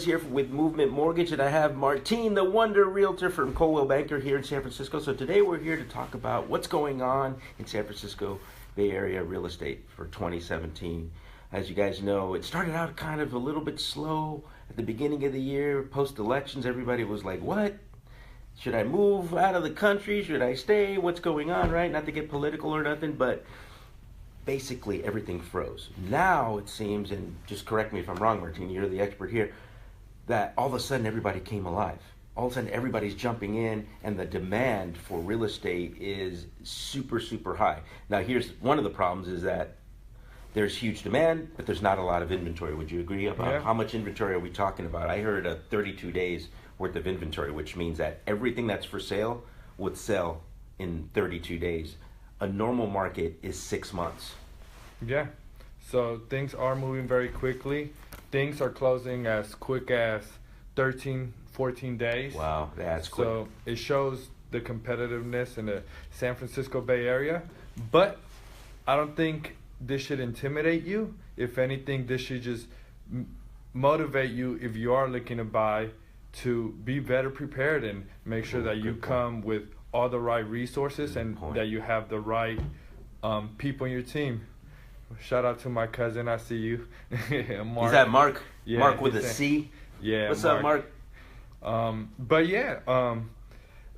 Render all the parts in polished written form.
Flores here with Movement Mortgage, and I have Martine, the Wonder Realtor from Coldwell Banker here in San Francisco. So today we're here to talk about what's going on in San Francisco Bay Area real estate for 2017. As you guys know, it started out kind of a little bit slow at the beginning of the year. Post-elections, everybody was like, what? Should I move out of the country? Should I stay? What's going on, right? Not to get political or nothing, but basically everything froze. Now it seems, and just correct me if I'm wrong, Martine, you're the expert here, that all of a sudden everybody came alive. All of a sudden everybody's jumping in, and the demand for real estate is super, super high. Now here's one of the problems is that there's huge demand, but there's not a lot of inventory. Would you agree about how much inventory are we talking about? I heard 32 days worth of inventory, which means that everything that's for sale would sell in 32 days. A normal market is 6 months. Yeah, so things are moving very quickly. Things are closing as quick as 13, 14 days. Wow, that's quick. So it shows the competitiveness in the San Francisco Bay Area. But I don't think this should intimidate you. If anything, this should just motivate you if you are looking to buy to be better prepared and make sure that you come with all the right resources and that you have the right people in your team. Shout out to my cousin, I see you. Mark. Is that Mark? Yeah, Mark with a C? Yeah. What's up, Mark? But yeah,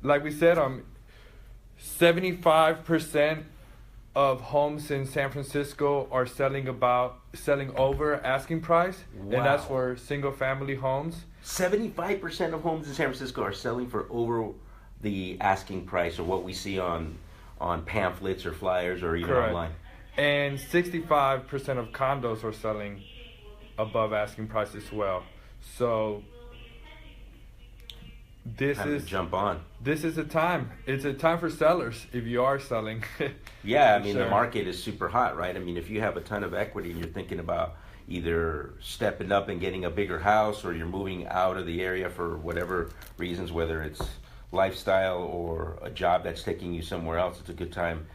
like we said, 75% of homes in San Francisco are selling over asking price. Wow. And that's for single family homes. 75% of homes in San Francisco are selling for over the asking price, or what we see on pamphlets or flyers or even online. And 65% of condos are selling above asking price as well. So this is jump on. This is a time. It's a time for sellers if you are selling. Yeah, I mean the market is super hot, right? I mean, if you have a ton of equity and you're thinking about either stepping up and getting a bigger house, or you're moving out of the area for whatever reasons, whether it's lifestyle or a job that's taking you somewhere else, it's a good time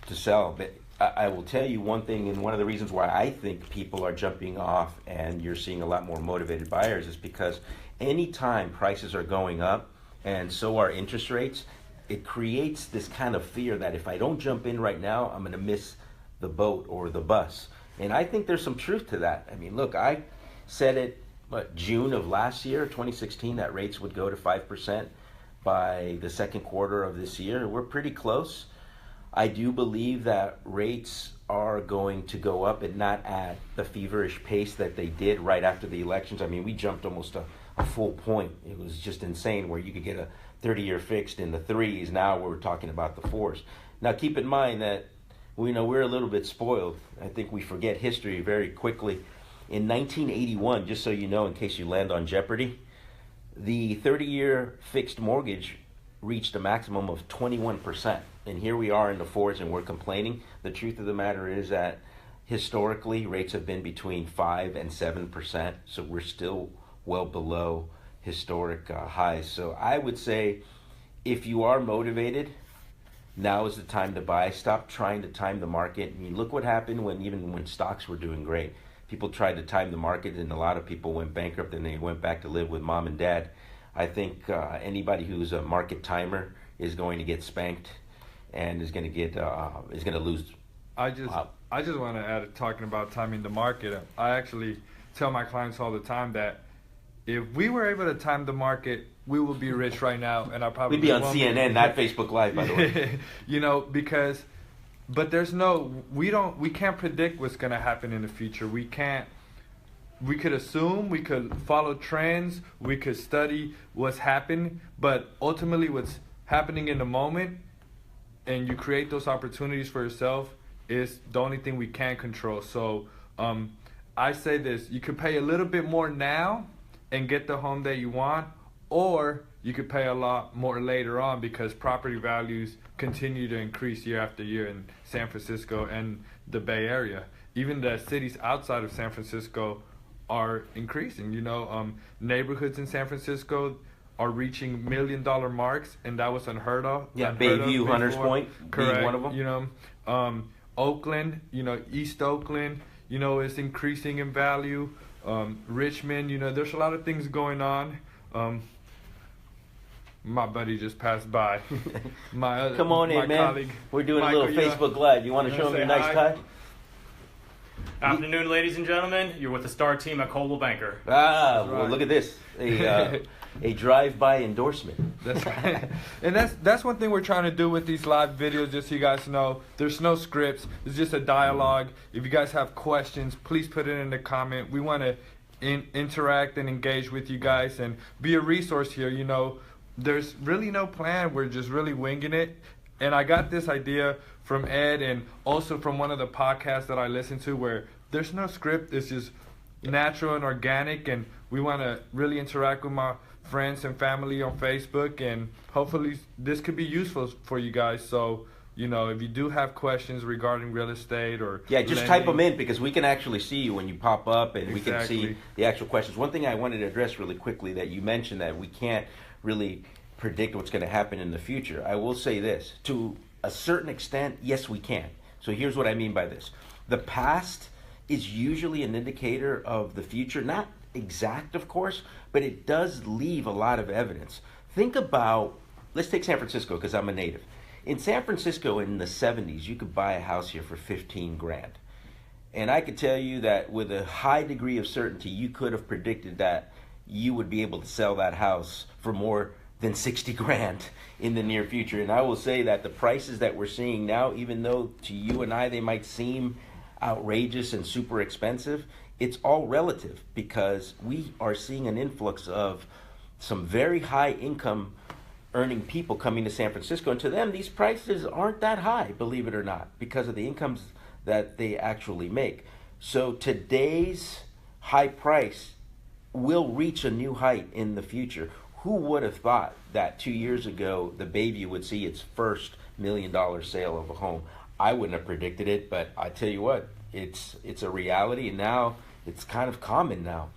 to sell. But I will tell you one thing, and one of the reasons why I think people are jumping off and you're seeing a lot more motivated buyers is because anytime prices are going up and so are interest rates, it creates this kind of fear that if I don't jump in right now, I'm going to miss the boat or the bus. And I think there's some truth to that. I mean, look, I said it, June of last year, 2016, that rates would go to 5% by the second quarter of this year. We're pretty close. I do believe that rates are going to go up, and not at the feverish pace that they did right after the elections. I mean, we jumped almost a full point. It was just insane where you could get a 30-year fixed in the threes. Now we're talking about the fours. Now keep in mind that we're a little bit spoiled. I think we forget history very quickly. In 1981, just so you know, in case you land on Jeopardy, the 30-year fixed mortgage reached a maximum of 21%. And here we are in the fours and we're complaining. The truth of the matter is that historically rates have been between 5 and 7%. So we're still well below historic highs. So I would say if you are motivated, now is the time to buy. Stop trying to time the market. I mean, look what happened when stocks were doing great. People tried to time the market, and a lot of people went bankrupt, and they went back to live with mom and dad. I think anybody who's a market timer is going to get spanked, and is going to lose. I just want to add, talking about timing the market. I actually tell my clients all the time that if we were able to time the market, we would be rich right now, and I probably we'd be on CNN, not Facebook Live, by the way. But we can't predict what's going to happen in the future. We could assume, we could follow trends, we could study what's happening, but ultimately what's happening in the moment, and you create those opportunities for yourself, is the only thing we can control. So I say this: you could pay a little bit more now and get the home that you want, or you could pay a lot more later on because property values continue to increase year after year in San Francisco and the Bay Area. Even the cities outside of San Francisco are increasing. Neighborhoods in San Francisco are reaching $1 million marks, and that was unheard of. Yeah, Bayview, Hunters Point, correct. Being one of them. Oakland, East Oakland, is increasing in value. Richmond. There's a lot of things going on. My buddy just passed by. Come on my in, man. Colleague, We're doing Michael, a little Facebook Live. You want to show them your nice hi? tie? Afternoon, ladies and gentlemen. You're with the star team at Coldwell Banker. Well, right. look at this. A drive-by endorsement. That's right. And that's one thing we're trying to do with these live videos, just so you guys know. There's no scripts. It's just a dialogue. If you guys have questions, please put it in the comment. We want to interact and engage with you guys and be a resource here. There's really no plan. We're just really winging it. And I got this idea from Ed and also from one of the podcasts that I listen to where there's no script. It's just natural and organic. And we want to really interact with my friends and family on Facebook. And hopefully this could be useful for you guys. So, if you do have questions regarding real estate or just type them in because we can actually see you when you pop up and we can see the actual questions. One thing I wanted to address really quickly that you mentioned that we can't really predict what's going to happen in the future. I will say this, to a certain extent, yes, we can. So here's what I mean by this. The past is usually an indicator of the future, not exact, of course, but it does leave a lot of evidence. Think about, let's take San Francisco because I'm a native. In San Francisco in the 70s, you could buy a house here for 15 grand. And I could tell you that with a high degree of certainty, you could have predicted that you would be able to sell that house for more than 60 grand in the near future. And I will say that the prices that we're seeing now, even though to you and I they might seem outrageous and super expensive, it's all relative because we are seeing an influx of some very high income earning people coming to San Francisco. And to them, these prices aren't that high, believe it or not, because of the incomes that they actually make. So today's high price will reach a new height in the future. Who would have thought that 2 years ago the Bayview would see its first $1 million sale of a home? I wouldn't have predicted it, but I tell you what, it's a reality, and now it's kind of common now.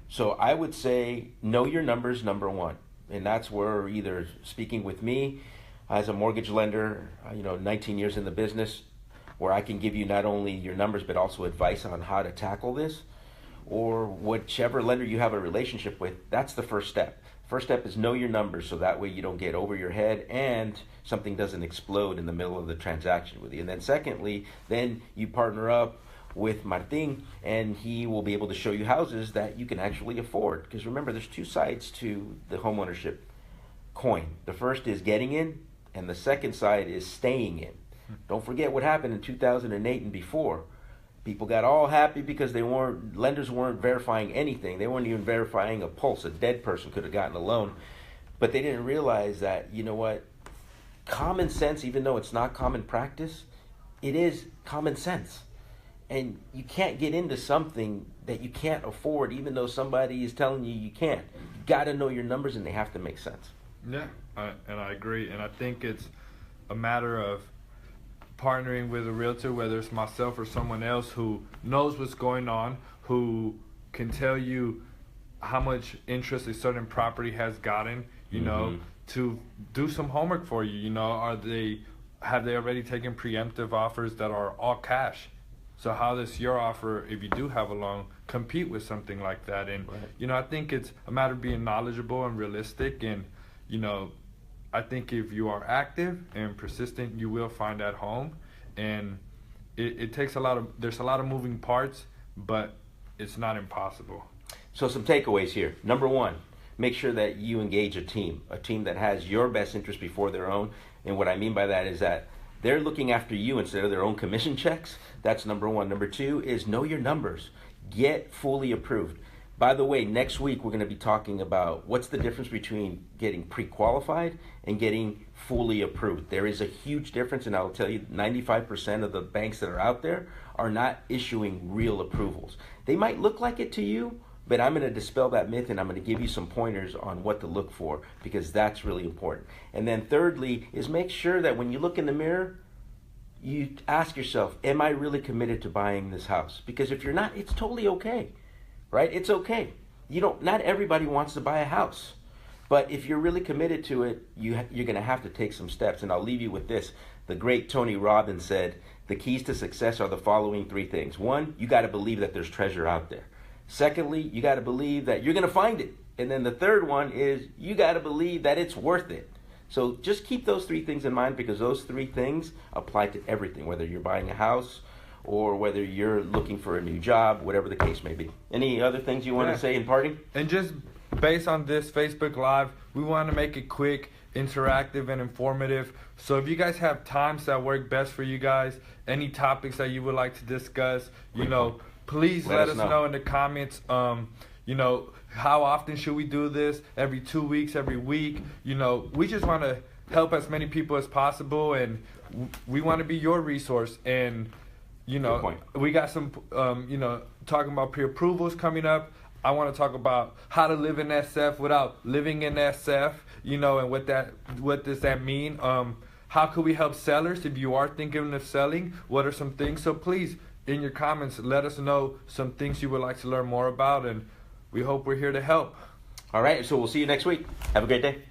So I would say know your numbers, number one, and that's where either speaking with me as a mortgage lender, 19 years in the business, where I can give you not only your numbers but also advice on how to tackle this, or whichever lender you have a relationship with. That's the first step. First step is know your numbers so that way you don't get over your head and something doesn't explode in the middle of the transaction with you. And then secondly, then you partner up with Martin and he will be able to show you houses that you can actually afford. Because remember, there's two sides to the homeownership coin. The first is getting in and the second side is staying in. Don't forget what happened in 2008 and before. People got all happy because lenders weren't verifying anything. They weren't even verifying a pulse. A dead person could have gotten a loan. But they didn't realize that, common sense, even though it's not common practice, it is common sense. And you can't get into something that you can't afford, even though somebody is telling you you can't. You got to know your numbers and they have to make sense. Yeah, and I agree. And I think it's a matter of partnering with a realtor, whether it's myself or someone else who knows what's going on, who can tell you how much interest a certain property has gotten, to do some homework for you. Have they already taken preemptive offers that are all cash? So how does your offer, if you do have a loan, compete with something like that? And right. I think it's a matter of being knowledgeable and realistic. And I think if you are active and persistent, you will find that home. And it takes there's a lot of moving parts, but it's not impossible. So some takeaways here. Number one, make sure that you engage a team that has your best interest before their own. And what I mean by that is that they're looking after you instead of their own commission checks. That's number one. Number two is know your numbers. Get fully approved. By the way, next week we're going to be talking about what's the difference between getting pre-qualified and getting fully approved. There is a huge difference, and I'll tell you 95% of the banks that are out there are not issuing real approvals. They might look like it to you, but I'm going to dispel that myth and I'm going to give you some pointers on what to look for because that's really important. And then thirdly is make sure that when you look in the mirror, you ask yourself, am I really committed to buying this house? Because if you're not, it's totally okay. Right? It's okay. Not everybody wants to buy a house. But if you're really committed to it, you're going to have to take some steps. And I'll leave you with this. The great Tony Robbins said, the keys to success are the following three things. One, you got to believe that there's treasure out there. Secondly, you got to believe that you're going to find it. And then the third one is you got to believe that it's worth it. So just keep those three things in mind, because those three things apply to everything, whether you're buying a house or whether you're looking for a new job, whatever the case may be. Any other things you want to say in parting? And just based on this Facebook Live, we want to make it quick, interactive, and informative. So if you guys have times that work best for you guys, any topics that you would like to discuss, please let us know in the comments. How often should we do this? Every 2 weeks, every week? We just want to help as many people as possible, and we want to be your resource. And we got some talking about pre-approvals coming up. I want to talk about how to live in SF without living in SF, and what does that mean? How can we help sellers if you are thinking of selling? What are some things? So please, in your comments, let us know some things you would like to learn more about, and we hope we're here to help. All right, so we'll see you next week. Have a great day.